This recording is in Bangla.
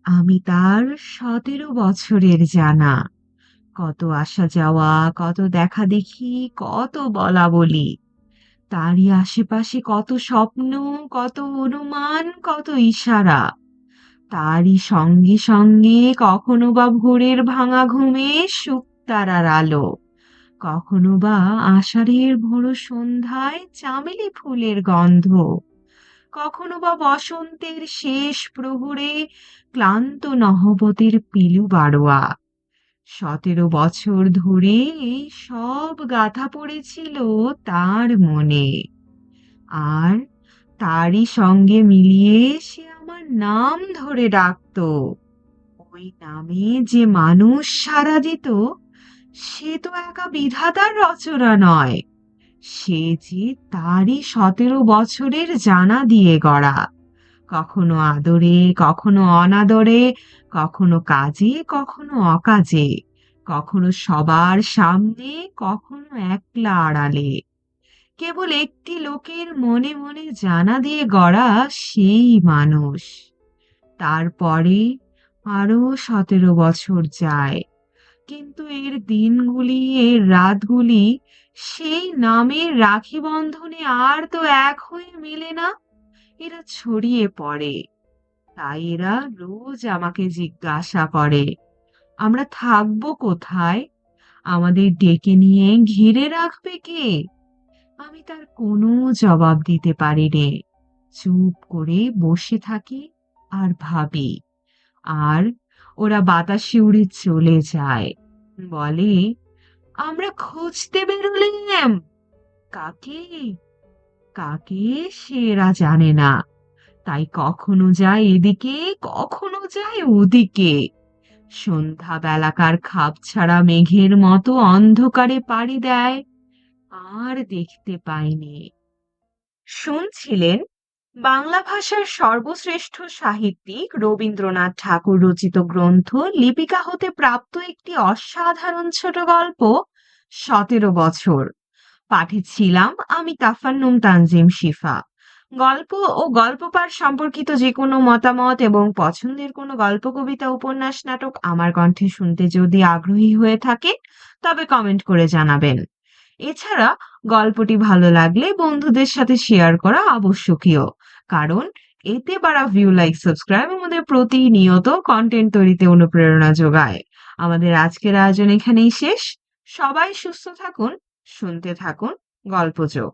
আমি তার ১৭ বছরের জানা। কত আসা যাওয়া, কত দেখাদেখি, কত বলাবলি। তারই আশেপাশে কত স্বপ্ন, কত অনুমান, কত ইশারা। তারই সঙ্গে সঙ্গে কখনো বা ভোরের ভাঙা ঘুমে শুকতারার আলো, কখনো বা আষাঢ়ের ভোর সন্ধ্যায় চামেলি ফুলের গন্ধ, কখনো বা বসন্তের শেষ প্রহরে ক্লান্ত নহবতের পিলু বাড়োয়া। ১৭ বছর ধরে এই সব গাথা পড়েছিল তার মনে। আর তারই সঙ্গে মিলিয়ে সে আমার নাম ধরে ডাকতো। ওই নামে যে মানুষ সাড়া দিত, সে তো একা বিধাতার রচনা নয়, সে যে তারই ১৭ বছরের জানা দিয়ে গড়া। কখনো আদরে, কখনো অনাদরে, কখনো কাজে, কখনো অকাজে, কখনো সবার সামনে, কখনো একলা আড়ালে। কেবল একটি লোকের মনে মনে জানা দিয়ে গড়া সেই মানুষ। তারপরে আরো ১৭ বছর যায়, কিন্তু এর দিনগুলি, এর রাতগুলি সেই নামের রাখি বন্ধনে আর তো এক হয়ে মেলে না। এরা ছড়িয়ে পড়ে। তাই এরা রোজ আমাকে জিজ্ঞাসা করে, আমরা থাকবো কোথায়? আমাদের ডেকে নিয়ে ঘিরে রাখবে কে? আমি তার কোনো জবাব দিতে পারি নে। চুপ করে বসে থাকি আর ভাবি। আর ওরা বাতাসে উড়ে চলে যায়। বলে, আমরা খুঁজতে বেরোলেম। কাকে? কাকে সে এরা জানে না। তাই কখনো যায় এদিকে, কখনো যায় ওদিকে। সন্ধ্যা বেলাকার খাপছাড়া মেঘের মতো অন্ধকারে পাড়ি দেয়, আর দেখতে পাইনি। শুনছিলেন বাংলা ভাষার সর্বশ্রেষ্ঠ সাহিত্যিক রবীন্দ্রনাথ ঠাকুর রচিত গ্রন্থ লিপিকা হতে প্রাপ্ত একটি অসাধারণ ছোট গল্প ১৭ বছর। পাঠে ছিলাম আমি তাফান্নুম তানজিম শিফা। গল্প ও গল্প পাঠ সম্পর্কিত যে কোনো মতামত এবং পছন্দের কোনো গল্প, কবিতা, উপন্যাস, নাটক আমার কণ্ঠে শুনতে যদি আগ্রহী হয়ে থাকেন, তবে কমেন্ট করে জানাবেন। এছাড়া গল্পটি ভালো লাগলে বন্ধুদের সাথে শেয়ার করা আবশ্যকীয়, কারণ এতে বাড়া ভিউ, লাইক, সাবস্ক্রাইব আমাদের প্রতিনিয়ত কন্টেন্ট তৈরিতে অনুপ্রেরণা যোগায়। আমাদের আজকের আয়োজন এখানেই শেষ। সবাই সুস্থ থাকুন, শুনতে থাকুন গল্পযোগ।